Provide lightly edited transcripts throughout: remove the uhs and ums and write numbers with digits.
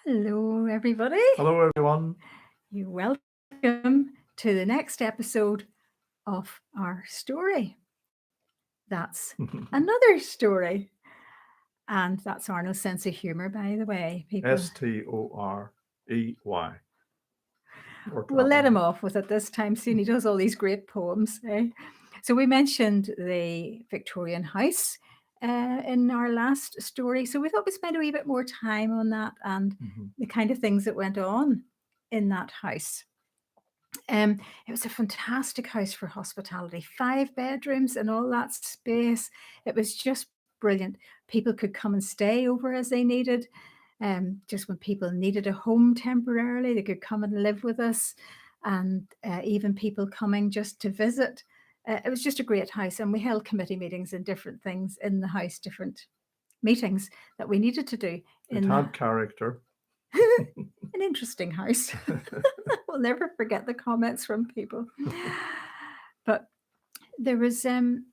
Hello, everybody. Hello, everyone. You're welcome to the next episode of our story. That's another story. And that's Arnold's sense of humour, by the way, people. Storey. We'll let him off with it this time, seeing he does all these great poems. Eh? So we mentioned the Victorian house in our last story. So we thought we'd spend a wee bit more time on that and the kind of things that went on in that house. It was a fantastic house for hospitality, 5 bedrooms and all that space. It was just brilliant. People could come and stay over as they needed. Just when people needed a home temporarily, they could come and live with us. And even people coming just to visit. It was just a great house. And we held committee meetings and different things in the house, different meetings that we needed to do. It had character. An interesting house. We'll never forget the comments from people. But there was some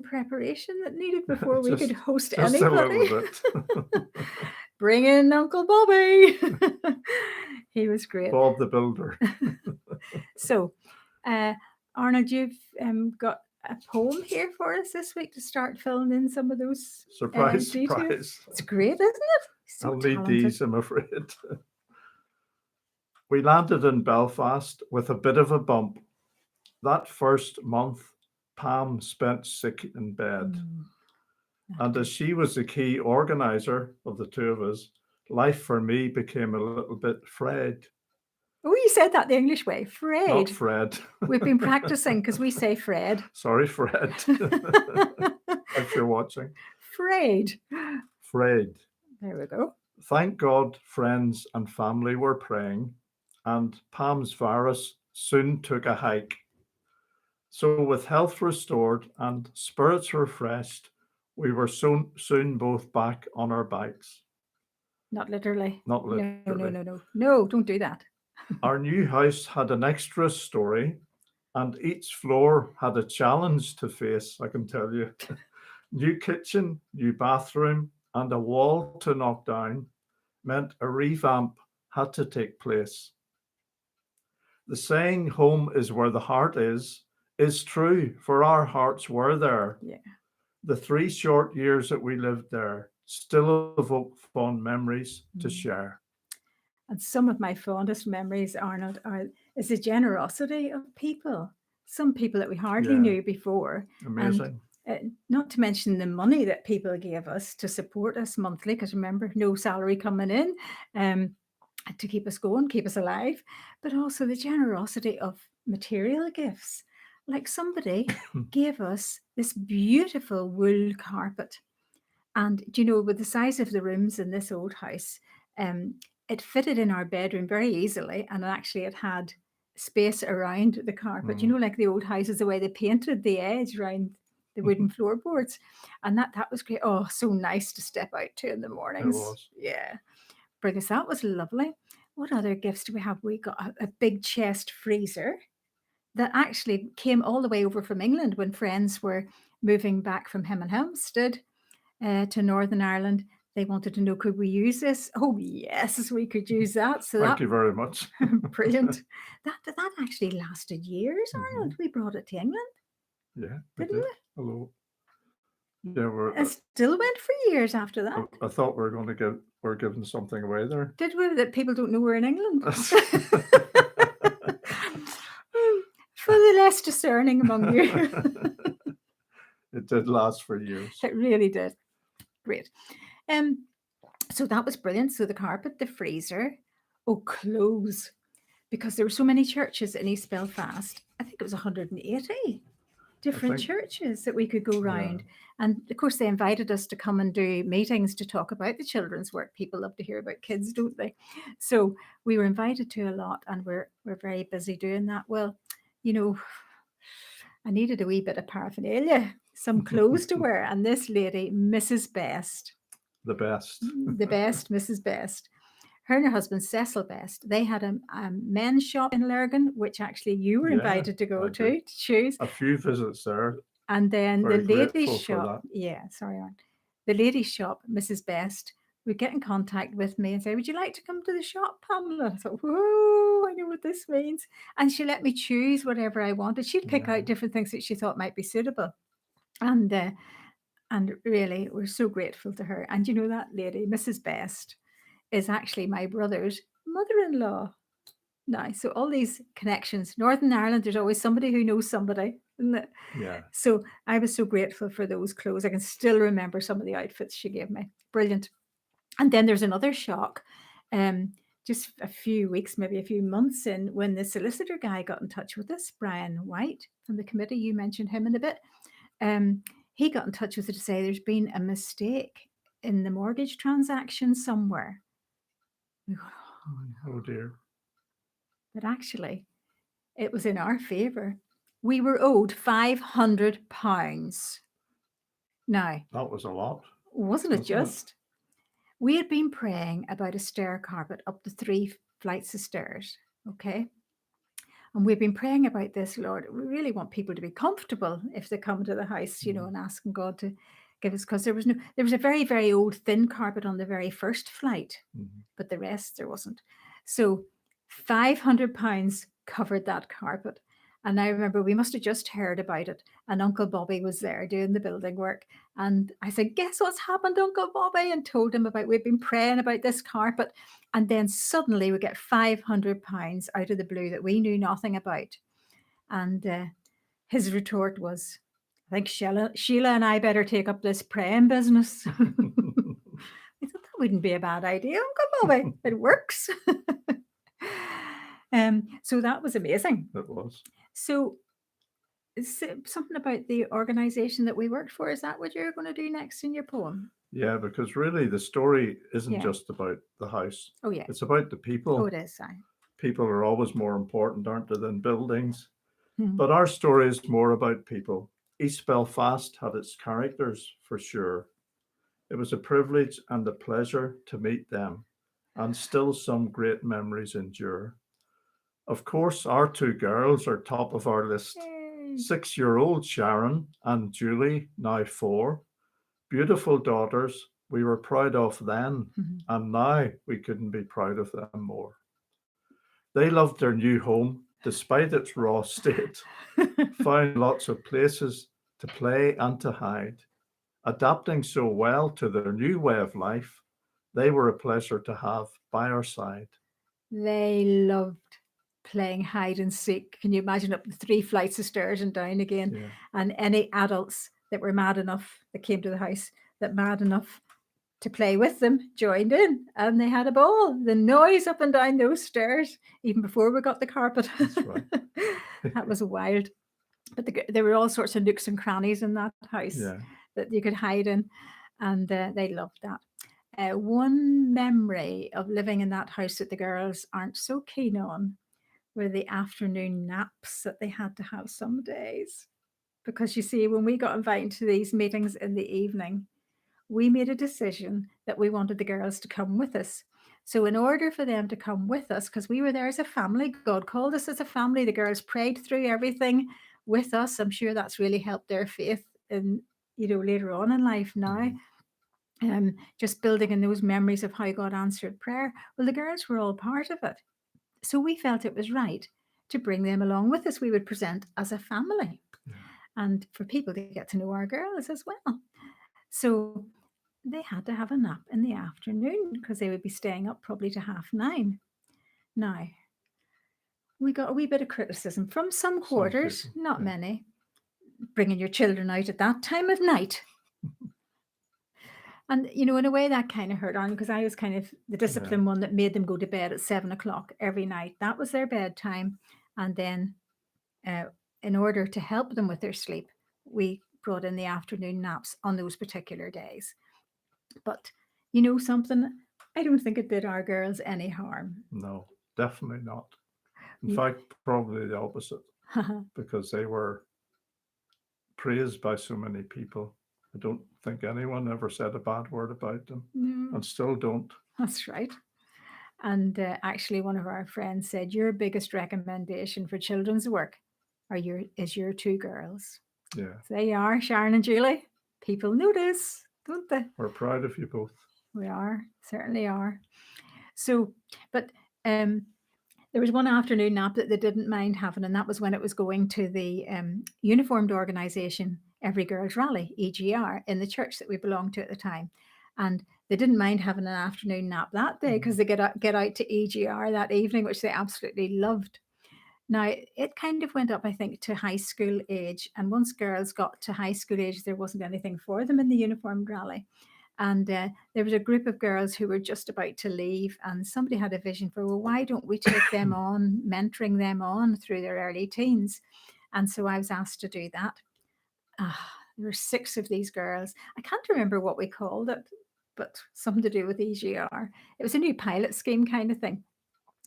preparation that needed before we could host anybody. A little bit. Bring in Uncle Bobby. He was great. Bob the Builder. So, Arnold, you've got a poem here for us this week to start filling in some of those surprise. It's great, isn't it? So I'll need these, I'm afraid. We landed in Belfast with a bit of a bump. That first month, Pam spent sick in bed. And as she was the key organiser of the two of us, life for me became a little bit frayed. Oh, you said that the English way, frayed. Not Fred. We've been practicing because we say Fred. Sorry, Fred. If you're watching. Frayed. Frayed. There we go. Thank God friends and family were praying, and Pam's virus soon took a hike. So with health restored and spirits refreshed, we were soon both back on our bikes. Not literally. Not literally. No, don't do that. Our new house had an extra story, and each floor had a challenge to face, I can tell you. New kitchen, new bathroom, and a wall to knock down meant a revamp had to take place. The saying, home is where the heart is true, for our hearts were there. Yeah. The 3 short years that we lived there still evoke fond memories to share. And some of my fondest memories, Arnold, is the generosity of people. Some people that we hardly knew before. Amazing. And, not to mention the money that people gave us to support us monthly, because remember, no salary coming in to keep us going, keep us alive, but also the generosity of material gifts. Like somebody gave us this beautiful wool carpet. And, with the size of the rooms in this old house, it fitted in our bedroom very easily. And actually it had space around the carpet, like the old houses, the way they painted the edge around the wooden floorboards. And that was great. Oh, so nice to step out to in the mornings. It was. Yeah. Because that was lovely. What other gifts do we have? We got a big chest freezer that actually came all the way over from England when friends were moving back from Hempstead to Northern Ireland. They wanted to know, could we use this? Oh, yes, we could use that. So Thank you very much. Brilliant. That actually lasted years, Arnold. We brought it to England. Yeah. Didn't we? Hello. Yeah, it still went for years after that. I thought we were going to we're giving something away there. Did we? That people don't know we're in England. For the less discerning among you. It did last for years. It really did. Great. So that was brilliant. So the carpet, the freezer, clothes, because there were so many churches in East Belfast. I think it was 180 different churches that we could go round. Yeah. And of course, they invited us to come and do meetings to talk about the children's work. People love to hear about kids, don't they? So we were invited to a lot, and we're very busy doing that. Well, I needed a wee bit of paraphernalia, some clothes to wear. And this lady, Mrs. Best. The best. The best, Mrs. Best. Her and her husband, Cecil Best, they had a men's shop in Lurgan, which actually you were invited to go to choose. A few visits there. And then the ladies' shop. Yeah, sorry, Anne. The ladies' shop, Mrs. Best, would get in contact with me and say, "Would you like to come to the shop, Pamela?" I thought, "Whoa, I know what this means." And she let me choose whatever I wanted. She'd pick Yeah. out different things that she thought might be suitable. And really, we're so grateful to her. And you know, that lady, Mrs. Best, is actually my brother's mother-in-law. Now, so all these connections. Northern Ireland, there's always somebody who knows somebody, isn't it? Yeah. So I was so grateful for those clothes. I can still remember some of the outfits she gave me. Brilliant. And then there's another shock. Just a few weeks, maybe a few months in, when the solicitor guy got in touch with us, Brian White from the committee, you mentioned him in a bit. He got in touch with us to say there's been a mistake in the mortgage transaction somewhere. We go, Oh dear. but actually, it was in our favour. We were owed £500. Now, That was a lot, wasn't it wasn't it? just? We had been praying about a stair carpet up the 3 flights of stairs, okay? And we've been praying about this, Lord. We really want people to be comfortable if they come to the house, you know, and asking God to give us, because there was a very, very old thin carpet on the very first flight, but the rest there wasn't. So £500 covered that carpet. And I remember we must have just heard about it. And Uncle Bobby was there doing the building work. And I said, "Guess what's happened, Uncle Bobby?" And told him about, we'd been praying about this carpet. And then suddenly we get £500 out of the blue that we knew nothing about. And his retort was, "I think Sheila and I better take up this praying business." I thought that wouldn't be a bad idea, Uncle Bobby. It works. So that was amazing. It was. So something about the organisation that we worked for, is that what you're going to do next in your poem? Yeah, because really the story isn't Yeah. just about the house. Oh, yeah. It's about the people. Oh, it is. People are always more important, aren't they, than buildings? Mhm. But our story is more about people. East Belfast had its characters, for sure. It was a privilege and a pleasure to meet them, and still some great memories endure. Of course, our two girls are top of our list. Yay. 6-year-old Sharon and Julie, now 4. Beautiful daughters we were proud of then, and now we couldn't be proud of them more. They loved their new home despite its raw state, found lots of places to play and to hide. Adapting so well to their new way of life, they were a pleasure to have by our side. They loved playing hide and seek. Can you imagine, up the 3 flights of stairs and down again? Yeah. And any adults that were mad enough, that came to the house, that mad enough to play with them, joined in, and they had a ball. The noise up and down those stairs, even before we got the carpet. That's right. That was wild. But there were all sorts of nooks and crannies in that house Yeah. that you could hide in, and they loved that. One memory of living in that house that the girls aren't so keen on were the afternoon naps that they had to have some days. Because you see, when we got invited to these meetings in the evening, we made a decision that we wanted the girls to come with us. So in order for them to come with us, because we were there as a family, God called us as a family, the girls prayed through everything with us. I'm sure that's really helped their faith in, you know, later on in life now. Just building in those memories of how God answered prayer. Well, the girls were all part of it. So we felt it was right to bring them along with us. We would present as a family, and for people to get to know our girls as well. So they had to have a nap in the afternoon because they would be staying up probably to 9:30. Now, we got a wee bit of criticism from some quarters, people, not many, bringing your children out at that time of night. And, you know, in a way that kind of hurt on, because I was kind of the disciplined one that made them go to bed at 7 o'clock every night. That was their bedtime. And then in order to help them with their sleep, we brought in the afternoon naps on those particular days. But you know something? I don't think it did our girls any harm. No, definitely not. In fact, probably the opposite, because they were praised by so many people. I don't think anyone ever said a bad word about them, and still don't. That's right. And actually, one of our friends said, your biggest recommendation for children's work is your 2 girls. Yeah. So there you are, Sharon and Julie. People notice, don't they? We're proud of you both. We are, certainly are. So, but there was one afternoon nap that they didn't mind having, and that was when it was going to the uniformed organisation, Every Girls Rally, EGR, in the church that we belonged to at the time. And they didn't mind having an afternoon nap that day because they get out to EGR that evening, which they absolutely loved. Now, it kind of went up, I think, to high school age. And once girls got to high school age, there wasn't anything for them in the uniformed rally. And there was a group of girls who were just about to leave, and somebody had a vision for, well, why don't we take them on, mentoring them on through their early teens? And so I was asked to do that. There were 6 of these girls. I can't remember what we called it, but something to do with EGR. It was a new pilot scheme kind of thing.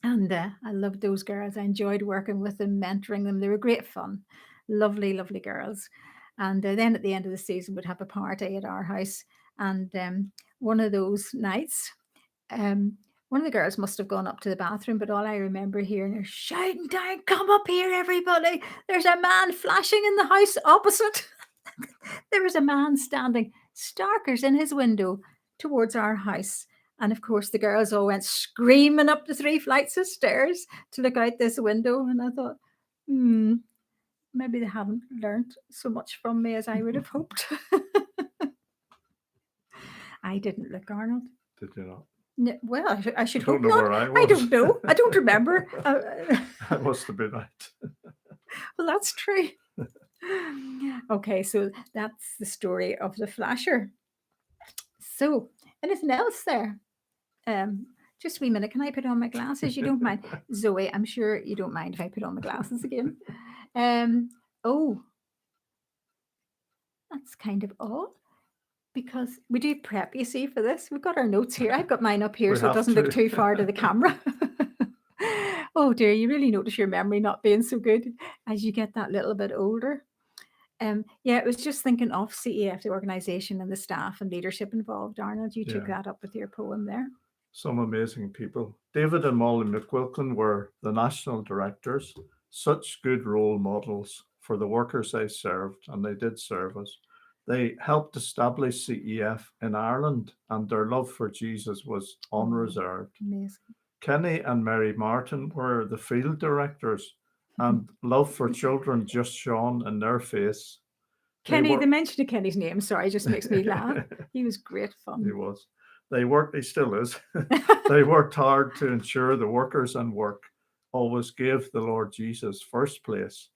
And I loved those girls. I enjoyed working with them, mentoring them. They were great fun. Lovely, lovely girls. And then at the end of the season, we'd have a party at our house. And one of those nights, one of the girls must have gone up to the bathroom, but all I remember hearing her shouting down, "Come up here, everybody. There's a man flashing in the house opposite." There was a man standing starkers in his window towards our house. And of course, the girls all went screaming up the 3 flights of stairs to look out this window. And I thought, maybe they haven't learnt so much from me as I would have hoped. I didn't look, Arnold. Did you not? No, well, I should I don't hope know not. where I was. I don't know. I don't remember. That must have been right. Well, that's true. Okay, so that's the story of the flasher. So, anything else there? Just a wee minute. Can I put on my glasses? You don't mind? Zoe, I'm sure you don't mind if I put on my glasses again. Oh, that's kind of odd because we do prep, you see, for this. We've got our notes here. I've got mine up here We so it have doesn't look to. too far to the camera. Oh dear, you really notice your memory not being so good as you get that little bit older. Yeah, it was just thinking of CEF, the organisation and the staff and leadership involved. Arnold, you took Yeah. that up with your poem there. Some amazing people. David and Molly McQuilkin were the national directors, such good role models for the workers they served, and they did serve us. They helped establish CEF in Ireland, and their love for Jesus was unreserved. Amazing. Kenny and Mary Martin were the field directors, and love for children just shone in their face. Kenny, the mention of Kenny's name, sorry, just makes me laugh. He was great fun. He was. He still is. They worked hard to ensure the workers and work always gave the Lord Jesus first place.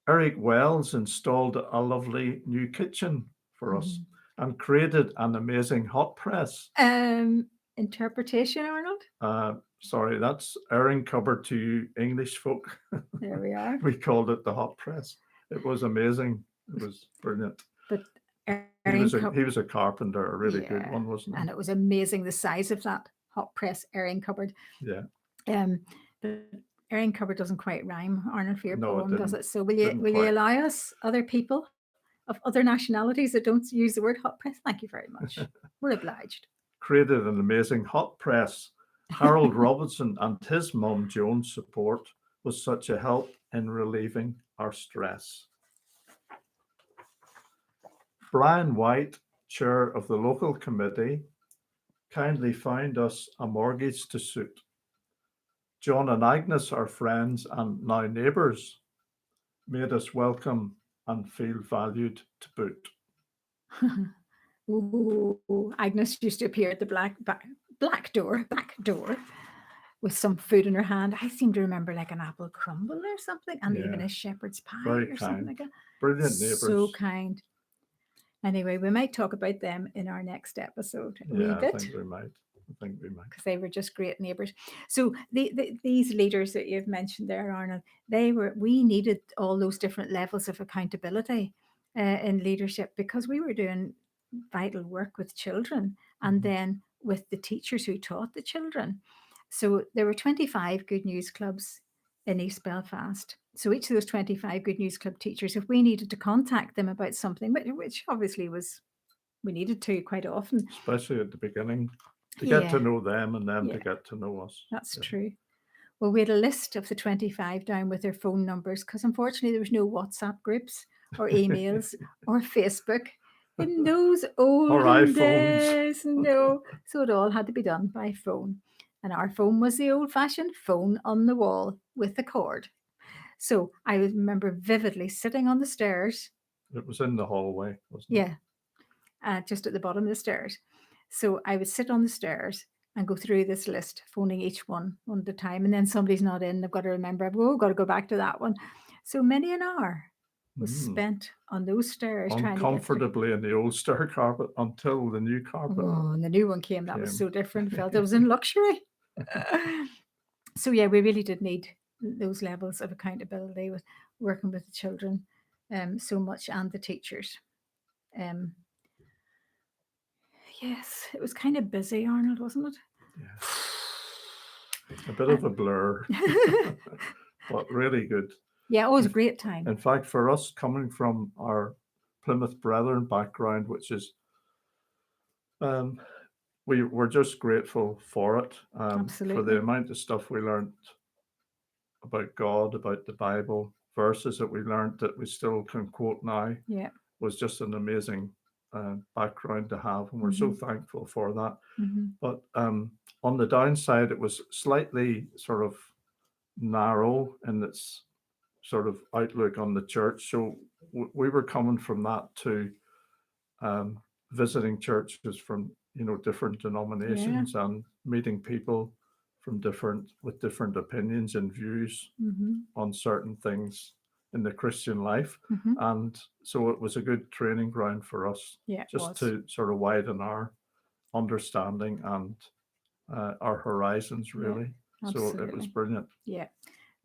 Eric Wells installed a lovely new kitchen for us and created an amazing hot press. Interpretation, Arnold? Sorry, that's airing cupboard to you English folk. There we are. We called it the hot press. It was amazing. It was brilliant. But he was a carpenter, a really good one, wasn't he? And it was amazing the size of that hot press airing cupboard. Yeah. But airing cupboard doesn't quite rhyme, Arnold, for your poem, does it? So will you allow us, other people of other nationalities that don't use the word hot press? Thank you very much. We're obliged. Created an amazing hot press. Harold Robinson and his mum Joan's support was such a help in relieving our stress. Brian White, chair of the local committee, kindly found us a mortgage to suit. John and Agnes, our friends and now neighbours, made us welcome and feel valued to boot. Ooh, Agnes used to appear at the back door with some food in her hand. I seem to remember like an apple crumble or something, and even a shepherd's pie very or something like that. Brilliant neighbours. So kind. Anyway, we might talk about them in our next episode. I think we might. Because they were just great neighbours. So these leaders that you've mentioned there, Arnold, we needed all those different levels of accountability in leadership because we were doing vital work with children and then with the teachers who taught the children. So there were 25 Good News Clubs in East Belfast. So each of those 25 Good News Club teachers, if we needed to contact them about something, which obviously we needed to quite often. Especially at the beginning, to get to know them and them to get to know us. That's true. Well, we had a list of the 25 down with their phone numbers because unfortunately there was no WhatsApp groups or emails or Facebook. In those or olden iPhones. days, no. So it all had to be done by phone. And our phone was the old-fashioned phone on the wall with the cord. So I remember vividly sitting on the stairs. It was in the hallway, wasn't it? Yeah, just at the bottom of the stairs. So I would sit on the stairs and go through this list, phoning each one at a time. And then somebody's not in. I've got to remember, oh, got to go back to that one. So many an hour was spent on those stairs trying to get through. Uncomfortably in the old stair carpet until the new carpet Oh, and the new one came. That was came. so different. Felt it was in luxury. So yeah, we really did need those levels of accountability with working with the children so much and the teachers. Yes, it was kind of busy, Arnold, wasn't it? A bit of a blur, but really good. Yeah, it was a great time. In fact, for us coming from our Plymouth Brethren background, which is we were just grateful for it, for Absolutely. the amount of stuff we learned about God, about the Bible, verses that we learned that we still can quote now. Yeah. Was just an amazing background to have, and we're so thankful for that. But on the downside, it was slightly sort of narrow in its sort of outlook on the church. So we were coming from that to visiting churches from different denominations and meeting people from with different opinions and views on certain things in the Christian life. And so it was a good training ground for us, just to sort of widen our understanding and our horizons, really. So it was brilliant. Yeah,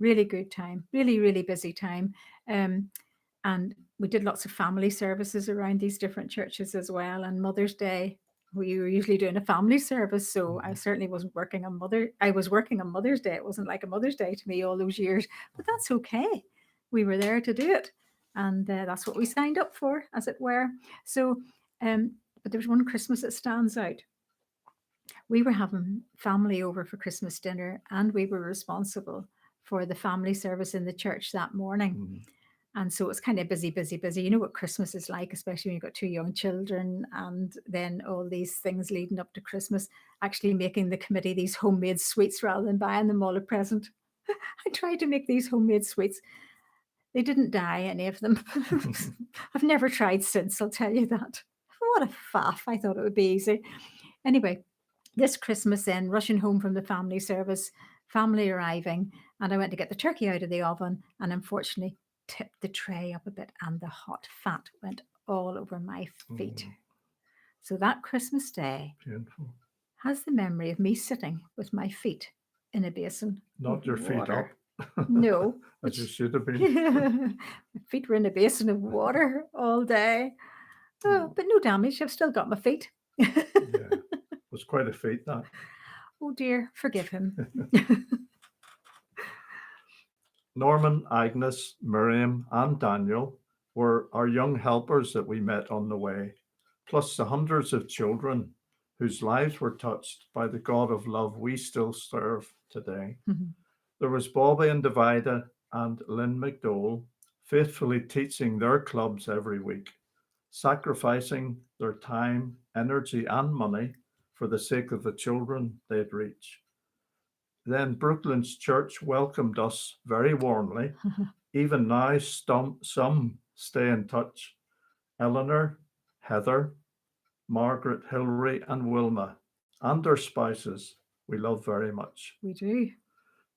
really good time, really, really busy time. And we did lots of family services around these different churches as well. And Mother's Day, we were usually doing a family service. So I certainly wasn't working on I was working on Mother's Day. It wasn't like a Mother's Day to me all those years, but that's okay. We were there to do it. And that's what we signed up for, as it were. So, but there's one Christmas that stands out. We were having family over for Christmas dinner, and we were responsible for the family service in the church that morning. And so it's kind of busy, busy, busy. You know what Christmas is like, especially when you've got 2 young children, and then all these things leading up to Christmas, actually making the committee these homemade sweets rather than buying them all a present. I tried to make these homemade sweets. They didn't die, any of them. I've never tried since, I'll tell you that. What a faff. I thought it would be easy. Anyway, this Christmas then, rushing home from the family service, family arriving, and I went to get the turkey out of the oven, and unfortunately tipped the tray up a bit, and the hot fat went all over my feet. So that Christmas day has the memory of me sitting with my feet in a basin. Not your feet up. No. As you should have been. My feet were in a basin of water all day. Oh, but no damage. I've still got my feet. It was quite a feat, that. Oh dear, forgive him. Norman, Agnes, Miriam, and Daniel were our young helpers that we met on the way, plus the hundreds of children whose lives were touched by the God of love we still serve today. There was Bobby and Davida and Lynn McDowell, faithfully teaching their clubs every week, sacrificing their time, energy, and money for the sake of the children they'd reach. Then Brooklyn's church welcomed us very warmly. Even now, some stay in touch. Eleanor, Heather, Margaret, Hilary, and Wilma, and their spouses, we love very much. We do.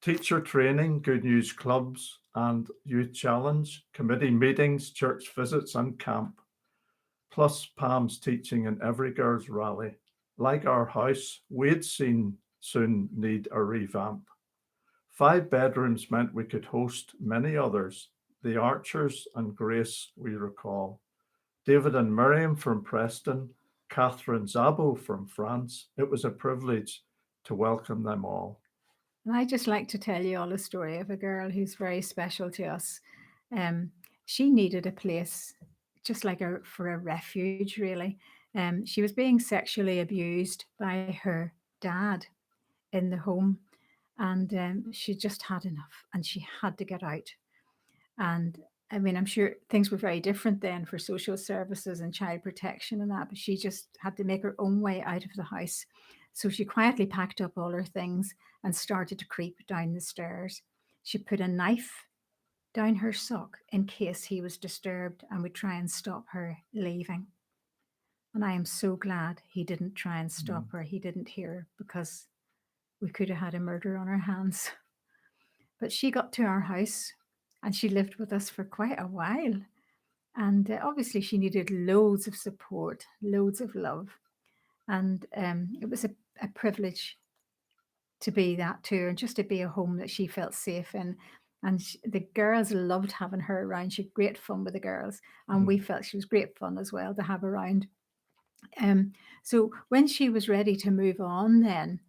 Teacher training, good news clubs, and youth challenge, committee meetings, church visits, and camp, plus Pam's teaching in every girls' rally. Like our house, we'd soon need a revamp. 5 bedrooms meant we could host many others. The Archers and Grace, we recall. David and Miriam from Preston, Catherine Zabo from France. It was a privilege to welcome them all. And I just like to tell you all a story of a girl who's very special to us. She needed a place just like for a refuge, really. She was being sexually abused by her dad in the home, and she just had enough, and she had to get out. And I mean, I'm sure things were very different then for social services and child protection and that, but she just had to make her own way out of the house. So she quietly packed up all her things and started to creep down the stairs. She put a knife down her sock in case he was disturbed and would try and stop her leaving. And I am so glad he didn't try and stop her. He didn't hear her, because we could have had a murder on our hands. But she got to our house and she lived with us for quite a while. And obviously, she needed loads of support, loads of love. And it was a privilege to be that to her, and just to be a home that she felt safe in. And the girls loved having her around. She had great fun with the girls, and we felt she was great fun as well to have around. So when she was ready to move on, then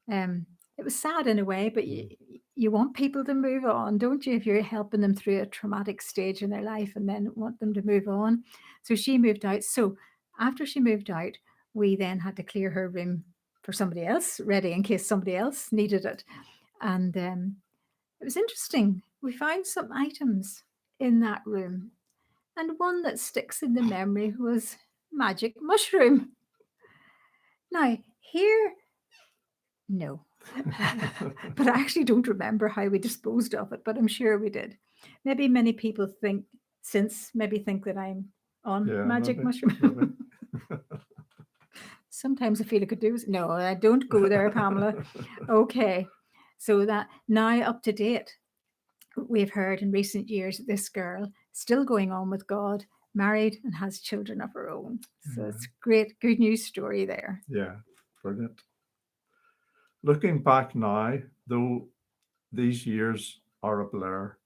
it was sad in a way, but you want people to move on, don't you? If you're helping them through a traumatic stage in their life and then want them to move on. So she moved out. So after she moved out, we then had to clear her room for somebody else, ready in case somebody else needed it. And it was interesting. We found some items in that room, and one that sticks in the memory was magic mushroom. Now, here, no. But I actually don't remember how we disposed of it, but I'm sure we did. Maybe many people think that I'm on magic mushroom. Sometimes I feel I could do. No, I don't go there, Pamela. Okay. So that now up to date, we've heard in recent years that this girl still going on with God, married and has children of her own. So it's great, good news story there. Yeah, brilliant. Looking back now, though these years are a blur,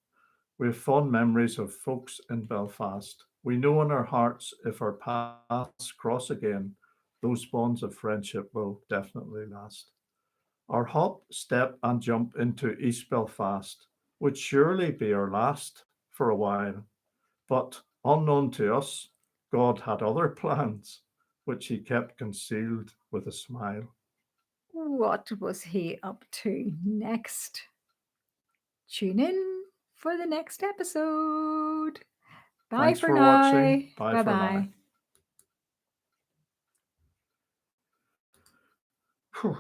we have fond memories of folks in Belfast. We know in our hearts if our paths cross again, those bonds of friendship will definitely last. Our hop, step, and jump into East Belfast would surely be our last for a while, but unknown to us, God had other plans, which he kept concealed with a smile. What was he up to next? Tune in for the next episode. Bye Thanks for for now. watching. Bye Bye for now. bye. Whew.